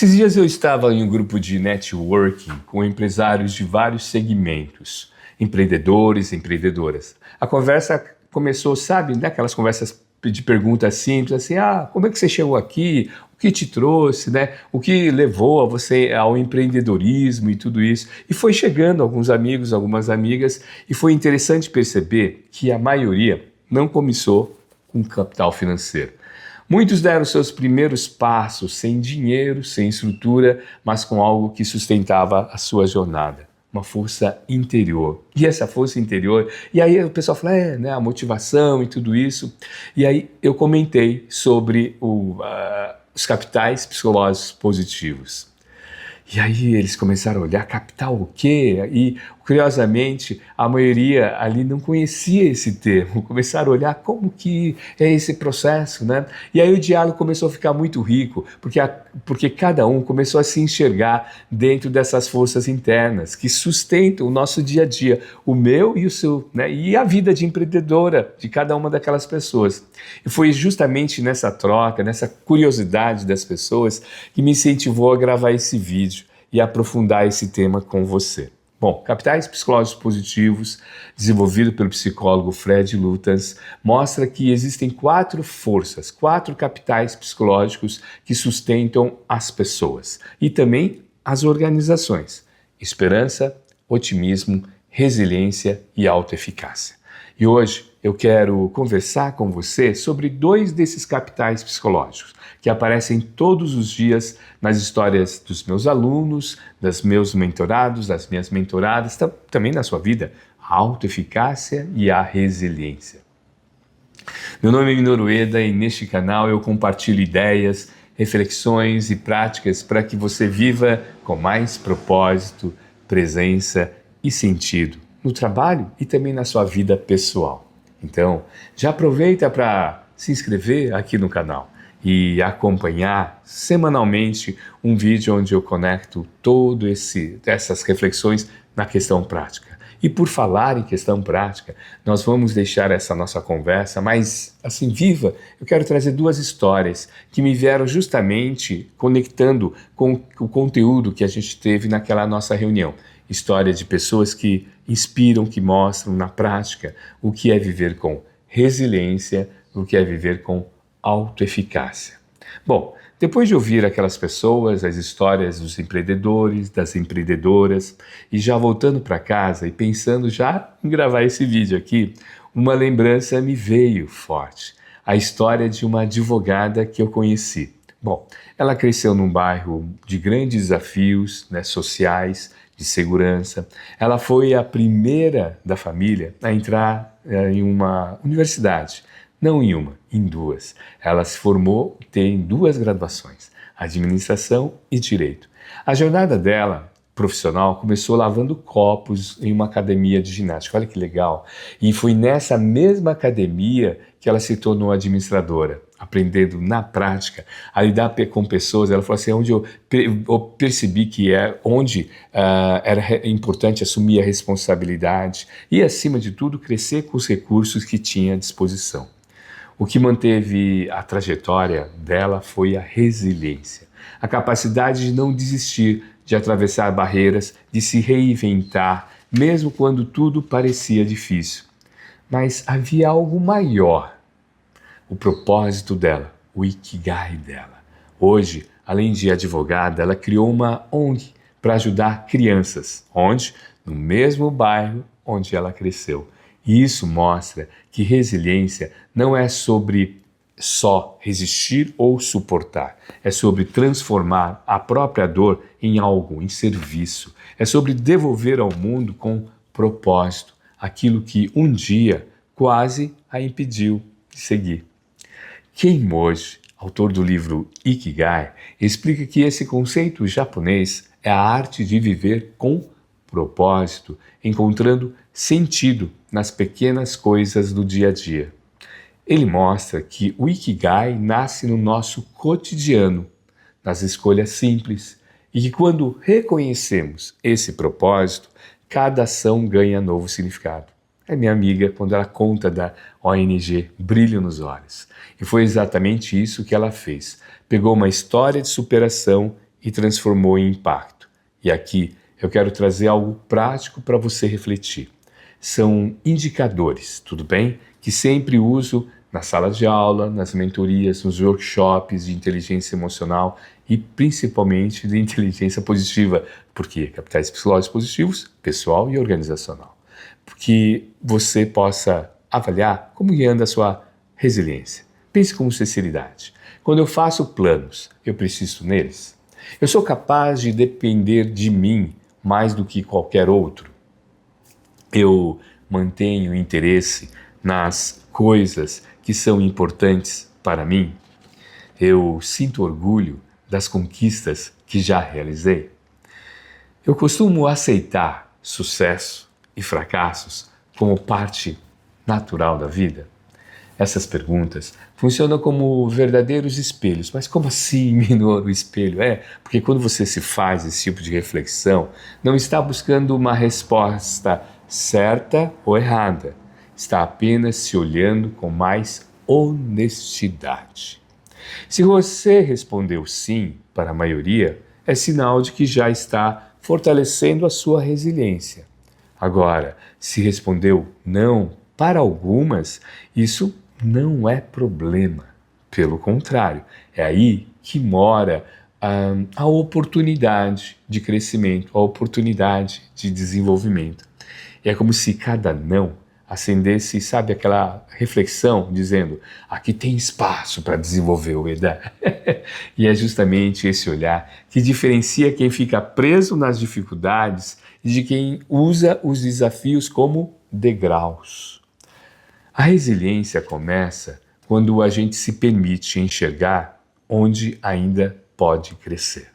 Esses dias eu estava em um grupo de networking com empresários de vários segmentos, empreendedores, empreendedoras. A conversa começou, sabe, daquelas conversas de perguntas simples, assim, como é que você chegou aqui? O que te trouxe, né? O que levou a você ao empreendedorismo e tudo isso? E foi chegando alguns amigos, algumas amigas, e foi interessante perceber que a maioria não começou com capital financeiro. Muitos deram seus primeiros passos sem dinheiro, sem estrutura, mas com algo que sustentava a sua jornada, uma força interior. E essa força interior, e aí o pessoal fala, né, a motivação e tudo isso. E aí eu comentei sobre os capitais psicológicos positivos. E aí eles começaram a olhar, capital o quê? E, curiosamente, a maioria ali não conhecia esse termo. Começaram a olhar como que é esse processo, né? E aí o diálogo começou a ficar muito rico, porque cada um começou a se enxergar dentro dessas forças internas que sustentam o nosso dia a dia, o meu e o seu, né? E a vida de empreendedora de cada uma daquelas pessoas. E foi justamente nessa troca, nessa curiosidade das pessoas que me incentivou a gravar esse vídeo e aprofundar esse tema com você. Bom, Capitais Psicológicos Positivos, desenvolvido pelo psicólogo Fred Lutas, mostra que existem 4 forças, 4 capitais psicológicos que sustentam as pessoas e também as organizações: esperança, otimismo, resiliência e autoeficácia. E hoje eu quero conversar com você sobre 2 desses capitais psicológicos que aparecem todos os dias nas histórias dos meus alunos, dos meus mentorados, das minhas mentoradas, também na sua vida: a autoeficácia e a resiliência. Meu nome é Minor Ueda e neste canal eu compartilho ideias, reflexões e práticas para que você viva com mais propósito, presença e sentido no trabalho e também na sua vida pessoal. Então, já aproveita para se inscrever aqui no canal e acompanhar semanalmente um vídeo onde eu conecto essas reflexões na questão prática. E por falar em questão prática, nós vamos deixar essa nossa conversa mais assim viva. Eu quero trazer 2 histórias que me vieram justamente conectando com o conteúdo que a gente teve naquela nossa reunião. História de pessoas que inspiram, que mostram na prática o que é viver com resiliência, o que é viver com autoeficácia. Bom, depois de ouvir aquelas pessoas, as histórias dos empreendedores, das empreendedoras, e já voltando para casa e pensando já em gravar esse vídeo aqui, uma lembrança me veio forte. A história de uma advogada que eu conheci. Bom, ela cresceu num bairro de grandes desafios, né, sociais, de segurança. Ela foi a primeira da família a entrar em uma universidade. Não em uma, em 2. Ela se formou, tem 2 graduações, administração e direito. A jornada dela, profissional, começou lavando copos em uma academia de ginástica. Olha que legal. E foi nessa mesma academia que ela se tornou administradora, aprendendo na prática a lidar com pessoas. Ela falou assim, onde eu percebi que era importante assumir a responsabilidade e, acima de tudo, crescer com os recursos que tinha à disposição. O que manteve a trajetória dela foi a resiliência, a capacidade de não desistir, de atravessar barreiras, de se reinventar, mesmo quando tudo parecia difícil. Mas havia algo maior, o propósito dela, o Ikigai dela. Hoje, além de advogada, ela criou uma ONG para ajudar crianças, no mesmo bairro onde ela cresceu. E isso mostra que resiliência não é sobre só resistir ou suportar. É sobre transformar a própria dor em algo, em serviço. É sobre devolver ao mundo com propósito aquilo que um dia quase a impediu de seguir. Ken Moji, autor do livro Ikigai, explica que esse conceito japonês é a arte de viver com propósito, encontrando sentido nas pequenas coisas do dia a dia. Ele mostra que o Ikigai nasce no nosso cotidiano, nas escolhas simples, e que quando reconhecemos esse propósito, cada ação ganha novo significado. É minha amiga quando ela conta da ONG Brilho nos Olhos. E foi exatamente isso que ela fez. Pegou uma história de superação e transformou em impacto. E aqui eu quero trazer algo prático para você refletir. São indicadores, tudo bem? Que sempre uso na sala de aula, nas mentorias, nos workshops de inteligência emocional e principalmente de inteligência positiva, porque capitais psicológicos positivos, pessoal e organizacional. Que você possa avaliar como anda a sua resiliência. Pense com sinceridade. Quando eu faço planos, eu preciso neles? Eu sou capaz de depender de mim mais do que qualquer outro? Eu mantenho interesse nas coisas que são importantes para mim? Eu sinto orgulho das conquistas que já realizei? Eu costumo aceitar sucesso e fracassos como parte natural da vida? Essas perguntas funcionam como verdadeiros espelhos. Mas como assim, Minoro, o espelho? Porque quando você se faz esse tipo de reflexão, não está buscando uma resposta certa ou errada. Está apenas se olhando com mais honestidade. Se você respondeu sim para a maioria, é sinal de que já está fortalecendo a sua resiliência. Agora, se respondeu não para algumas, isso não é problema. Pelo contrário, é aí que mora a oportunidade de crescimento, a oportunidade de desenvolvimento. E é como se cada não acendesse, sabe, aquela reflexão dizendo: aqui tem espaço para desenvolver o Eda. E é justamente esse olhar que diferencia quem fica preso nas dificuldades de quem usa os desafios como degraus. A resiliência começa quando a gente se permite enxergar onde ainda pode crescer.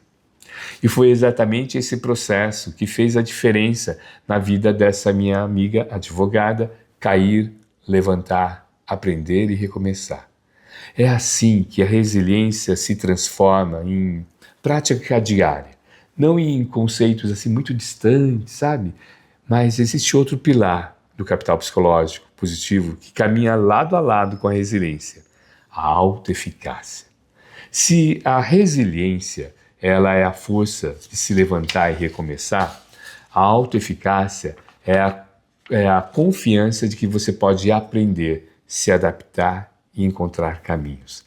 E foi exatamente esse processo que fez a diferença na vida dessa minha amiga advogada: cair, levantar, aprender e recomeçar. É assim que a resiliência se transforma em prática diária, não em conceitos assim muito distantes, sabe? Mas existe outro pilar do capital psicológico positivo que caminha lado a lado com a resiliência: a autoeficácia. Se a resiliência ela é a força de se levantar e recomeçar, a autoeficácia é a confiança de que você pode aprender, se adaptar e encontrar caminhos.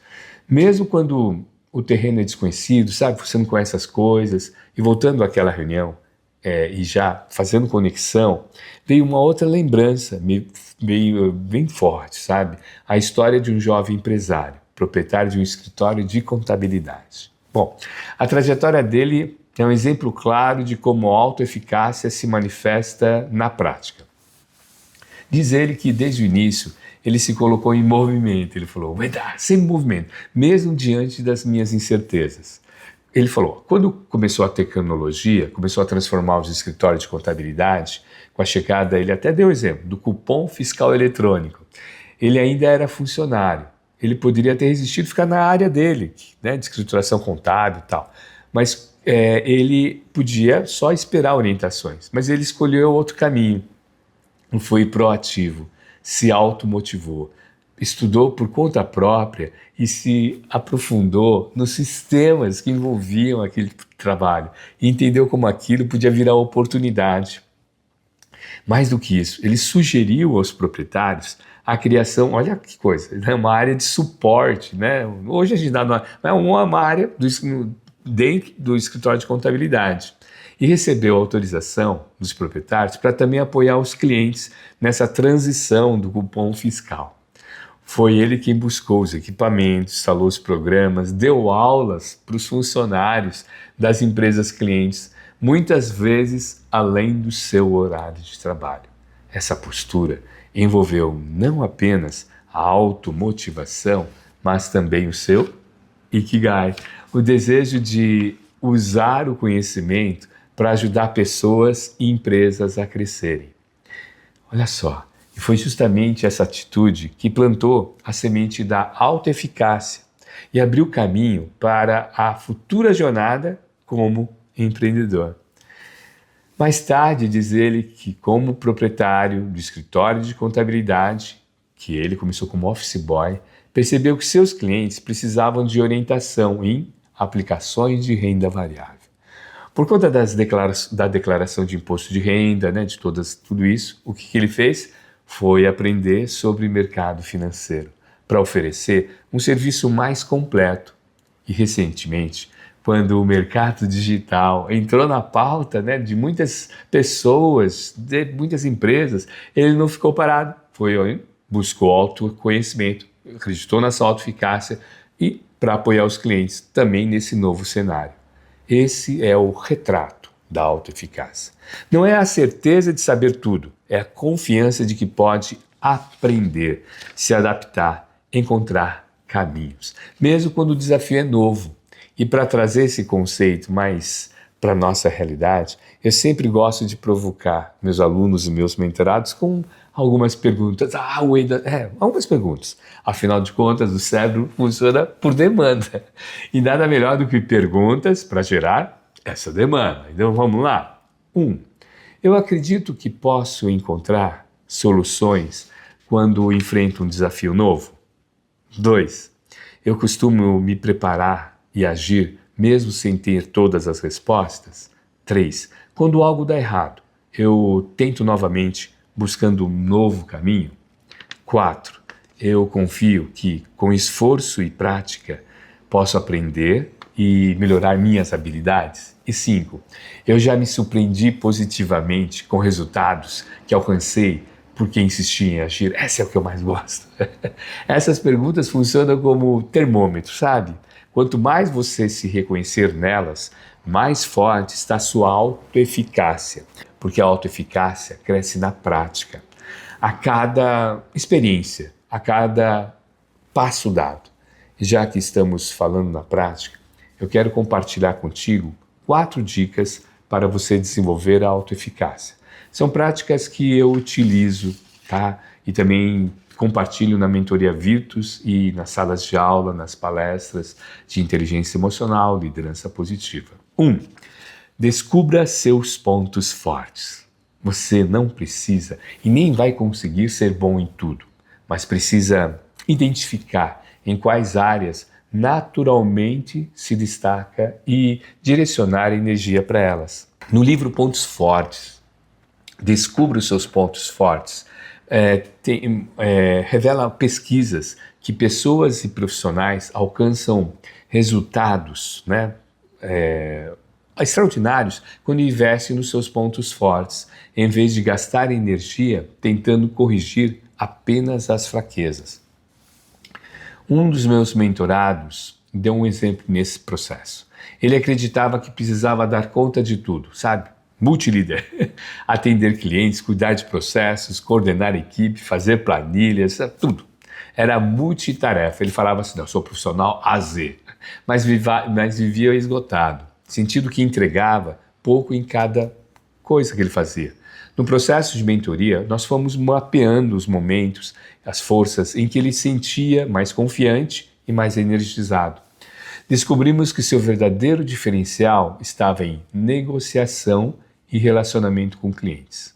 Mesmo quando o terreno é desconhecido, sabe, você não conhece as coisas, e voltando àquela reunião, e já fazendo conexão, veio uma outra lembrança meio bem forte, sabe? A história de um jovem empresário, proprietário de um escritório de contabilidade. Bom, a trajetória dele é um exemplo claro de como a autoeficácia se manifesta na prática. Diz ele que desde o início ele se colocou em movimento. Ele falou: vai dar sempre movimento, mesmo diante das minhas incertezas. Ele falou: quando começou a tecnologia, começou a transformar os escritórios de contabilidade, com a chegada, ele até deu o exemplo do cupom fiscal eletrônico. Ele ainda era funcionário. Ele poderia ter resistido a ficar na área dele, né, de escrituração contábil e tal. Mas ele podia só esperar orientações. Mas ele escolheu outro caminho. Foi proativo, se automotivou, estudou por conta própria e se aprofundou nos sistemas que envolviam aquele trabalho e entendeu como aquilo podia virar oportunidade. Mais do que isso, ele sugeriu aos proprietários a criação, olha que coisa, uma área de suporte, né? Hoje a gente dá uma área dentro do escritório de contabilidade. E recebeu autorização dos proprietários para também apoiar os clientes nessa transição do cupom fiscal. Foi ele quem buscou os equipamentos, instalou os programas, deu aulas para os funcionários das empresas clientes, muitas vezes além do seu horário de trabalho. Essa postura envolveu não apenas a automotivação, mas também o seu Ikigai, o desejo de usar o conhecimento para ajudar pessoas e empresas a crescerem. Olha só, e foi justamente essa atitude que plantou a semente da autoeficácia e abriu caminho para a futura jornada como empreendedor. Mais tarde, diz ele que, como proprietário do escritório de contabilidade, que ele começou como office boy, percebeu que seus clientes precisavam de orientação em aplicações de renda variável. Por conta da declaração de imposto de renda, né, de tudo isso, o que ele fez foi aprender sobre mercado financeiro para oferecer um serviço mais completo. E recentemente, quando o mercado digital entrou na pauta, né, de muitas pessoas, de muitas empresas, ele não ficou parado, buscou autoconhecimento, acreditou na sua autoeficácia e para apoiar os clientes também nesse novo cenário. Esse é o retrato da autoeficácia. Não é a certeza de saber tudo, é a confiança de que pode aprender, se adaptar, encontrar caminhos, mesmo quando o desafio é novo. E para trazer esse conceito mais para a nossa realidade, eu sempre gosto de provocar meus alunos e meus mentorados com algumas perguntas. Algumas perguntas. Afinal de contas, o cérebro funciona por demanda. E nada melhor do que perguntas para gerar essa demanda. Então vamos lá. 1. Eu acredito que posso encontrar soluções quando enfrento um desafio novo. 2. Eu costumo me preparar e agir mesmo sem ter todas as respostas. 3. Quando algo dá errado, eu tento novamente buscando um novo caminho. 4. Eu confio que com esforço e prática posso aprender e melhorar minhas habilidades. E 5. Eu já me surpreendi positivamente com resultados que alcancei porque insisti em agir. Essa é o que eu mais gosto. Essas perguntas funcionam como termômetro, sabe? Quanto mais você se reconhecer nelas, mais forte está a sua autoeficácia, porque a autoeficácia cresce na prática, a cada experiência, a cada passo dado. E já que estamos falando na prática, eu quero compartilhar contigo 4 dicas para você desenvolver a autoeficácia. São práticas que eu utilizo, tá? E também compartilho na mentoria Virtus e nas salas de aula, nas palestras de inteligência emocional, liderança positiva. 1. Descubra seus pontos fortes. Você não precisa e nem vai conseguir ser bom em tudo, mas precisa identificar em quais áreas naturalmente se destaca e direcionar energia para elas. No livro Pontos Fortes, Descubra os seus pontos fortes, revela pesquisas que pessoas e profissionais alcançam resultados, né, extraordinários quando investem nos seus pontos fortes, em vez de gastar energia tentando corrigir apenas as fraquezas. Um dos meus mentorados deu um exemplo nesse processo. Ele acreditava que precisava dar conta de tudo, sabe? Multilíder, atender clientes, cuidar de processos, coordenar equipe, fazer planilhas, tudo. Era multitarefa. Ele falava assim, não, eu sou profissional a Z, mas vivia esgotado, sentindo que entregava pouco em cada coisa que ele fazia. No processo de mentoria, nós fomos mapeando os momentos, as forças em que ele sentia mais confiante e mais energizado. Descobrimos que seu verdadeiro diferencial estava em negociação e relacionamento com clientes.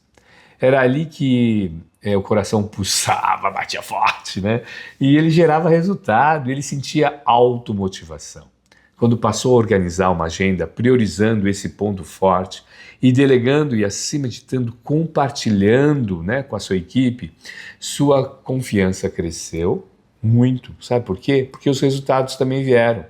Era ali que o coração pulsava, batia forte, né? E ele gerava resultado, ele sentia automotivação. Quando passou a organizar uma agenda, priorizando esse ponto forte e delegando e, acima de tudo, compartilhando, né, com a sua equipe, sua confiança cresceu muito. Sabe por quê? Porque os resultados também vieram.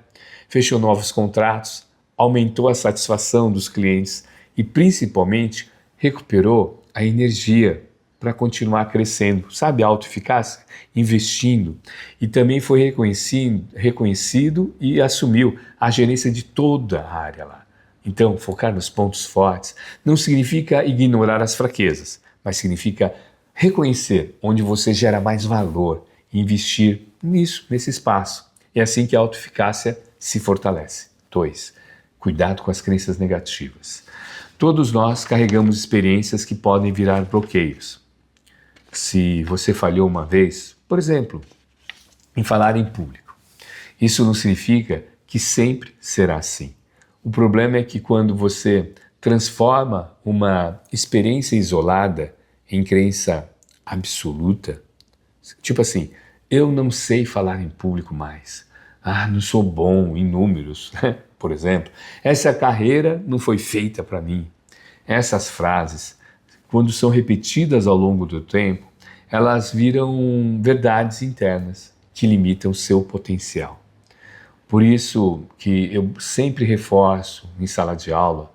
Fechou novos contratos, aumentou a satisfação dos clientes e, principalmente, recuperou a energia para continuar crescendo. Sabe a autoeficácia? Investindo. E também foi reconhecido e assumiu a gerência de toda a área lá. Então, focar nos pontos fortes não significa ignorar as fraquezas, mas significa reconhecer onde você gera mais valor e investir nisso, nesse espaço. É assim que a autoeficácia se fortalece. 2. Cuidado com as crenças negativas. Todos nós carregamos experiências que podem virar bloqueios. Se você falhou uma vez, por exemplo, em falar em público, isso não significa que sempre será assim. O problema é que quando você transforma uma experiência isolada em crença absoluta, tipo assim, eu não sei falar em público mais. Ah, não sou bom em números, por exemplo. Essa carreira não foi feita para mim. Essas frases, quando são repetidas ao longo do tempo, elas viram verdades internas que limitam seu potencial. Por isso que eu sempre reforço em sala de aula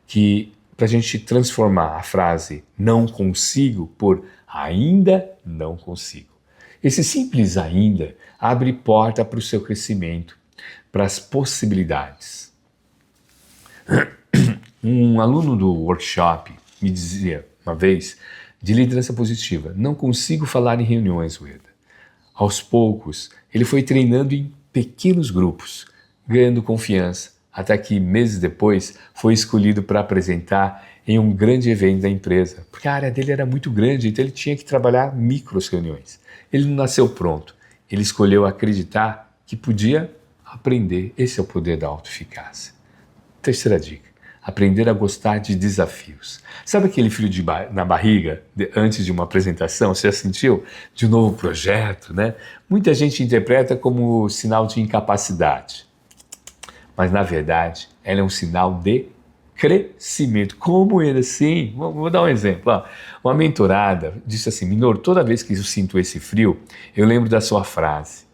que para a gente transformar a frase não consigo por ainda não consigo. Esse simples ainda abre porta para o seu crescimento, para as possibilidades. Um aluno do workshop me dizia uma vez, de liderança positiva, não consigo falar em reuniões, Ueda. Aos poucos, ele foi treinando em pequenos grupos, ganhando confiança, até que meses depois foi escolhido para apresentar em um grande evento da empresa, porque a área dele era muito grande, então ele tinha que trabalhar micros reuniões. Ele não nasceu pronto, ele escolheu acreditar que podia aprender. Esse é o poder da autoeficácia. Terceira dica. Aprender a gostar de desafios. Sabe aquele frio na barriga antes de uma apresentação? Você já sentiu? De um novo projeto, né? Muita gente interpreta como sinal de incapacidade. Mas, na verdade, ela é um sinal de crescimento. Como ele assim? Vou dar um exemplo. Ó. Uma mentorada disse assim, Minor, toda vez que eu sinto esse frio, eu lembro da sua frase.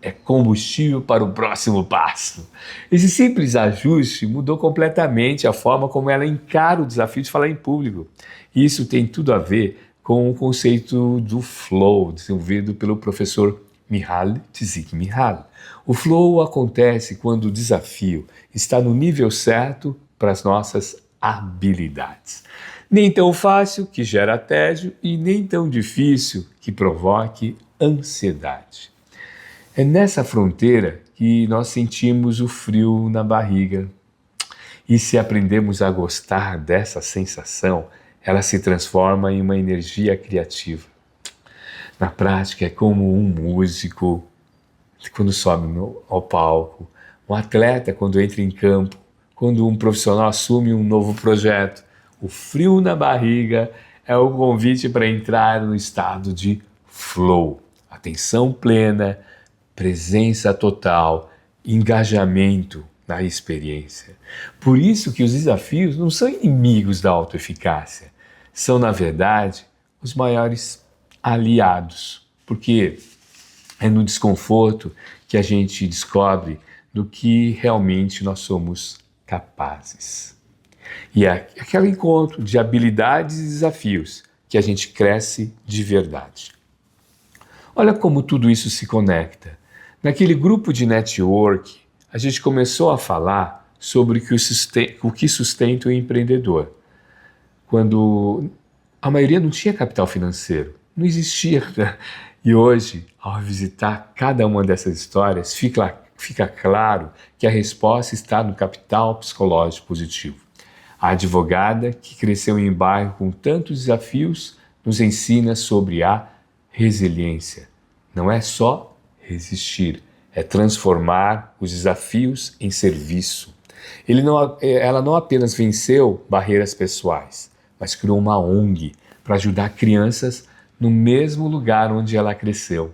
É combustível para o próximo passo. Esse simples ajuste mudou completamente a forma como ela encara o desafio de falar em público. E isso tem tudo a ver com o conceito do flow, desenvolvido pelo professor Mihaly Csikszentmihalyi. O flow acontece quando o desafio está no nível certo para as nossas habilidades. Nem tão fácil que gera tédio e nem tão difícil que provoque ansiedade. É nessa fronteira que nós sentimos o frio na barriga. E se aprendemos a gostar dessa sensação, ela se transforma em uma energia criativa. Na prática, é como um músico quando sobe ao palco, um atleta quando entra em campo, quando um profissional assume um novo projeto. O frio na barriga é o convite para entrar no estado de flow, atenção plena, presença total, engajamento na experiência. Por isso que os desafios não são inimigos da autoeficácia, são, na verdade, os maiores aliados, porque é no desconforto que a gente descobre do que realmente nós somos capazes. E é aquele encontro de habilidades e desafios que a gente cresce de verdade. Olha como tudo isso se conecta. Naquele grupo de network, a gente começou a falar sobre o que sustenta o empreendedor. Quando a maioria não tinha capital financeiro, não existia. Né? E hoje, ao visitar cada uma dessas histórias, fica claro que a resposta está no capital psicológico positivo. A advogada, que cresceu em um bairro com tantos desafios, nos ensina sobre a resiliência. Não é só resistir, é transformar os desafios em serviço. Ela não apenas venceu barreiras pessoais, mas criou uma ONG para ajudar crianças no mesmo lugar onde ela cresceu,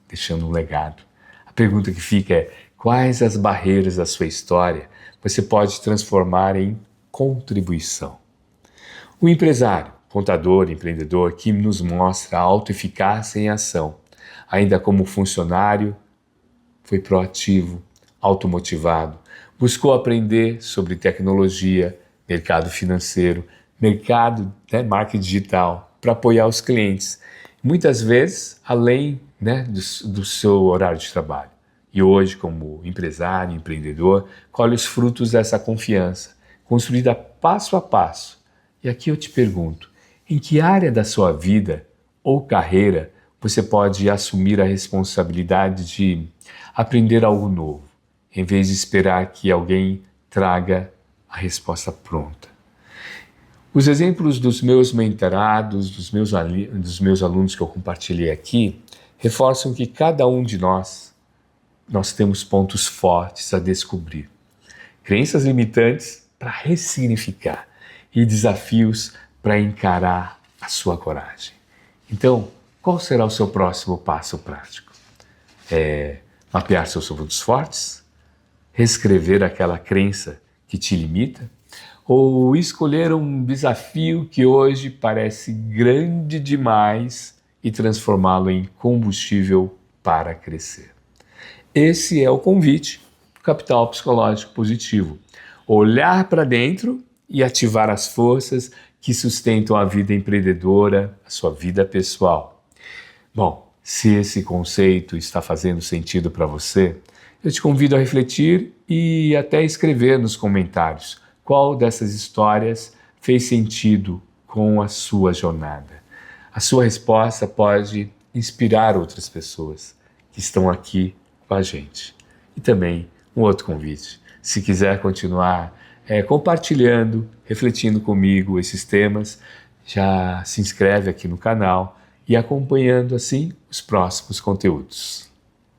deixando um legado. A pergunta que fica é: quais as barreiras da sua história você pode transformar em contribuição? O empresário, contador, empreendedor que nos mostra a autoeficácia em ação. Ainda como funcionário, foi proativo, automotivado, buscou aprender sobre tecnologia, mercado financeiro, marketing digital, para apoiar os clientes, muitas vezes além do seu horário de trabalho. E hoje, como empresário, empreendedor, colhe os frutos dessa confiança, construída passo a passo. E aqui eu te pergunto, em que área da sua vida ou carreira você pode assumir a responsabilidade de aprender algo novo, em vez de esperar que alguém traga a resposta pronta? Os exemplos dos meus mentorados, dos meus alunos que eu compartilhei aqui, reforçam que cada um de nós temos pontos fortes a descobrir, crenças limitantes para ressignificar e desafios para encarar a sua coragem. Então, qual será o seu próximo passo prático? Mapear seus pontos fortes? Reescrever aquela crença que te limita? Ou escolher um desafio que hoje parece grande demais e transformá-lo em combustível para crescer? Esse é o convite do Capital Psicológico Positivo. Olhar para dentro e ativar as forças que sustentam a vida empreendedora, a sua vida pessoal. Bom, se esse conceito está fazendo sentido para você, eu te convido a refletir e até escrever nos comentários qual dessas histórias fez sentido com a sua jornada. A sua resposta pode inspirar outras pessoas que estão aqui com a gente. E também um outro convite. Se quiser continuar compartilhando, refletindo comigo esses temas, já se inscreve aqui no canal e acompanhando assim os próximos conteúdos.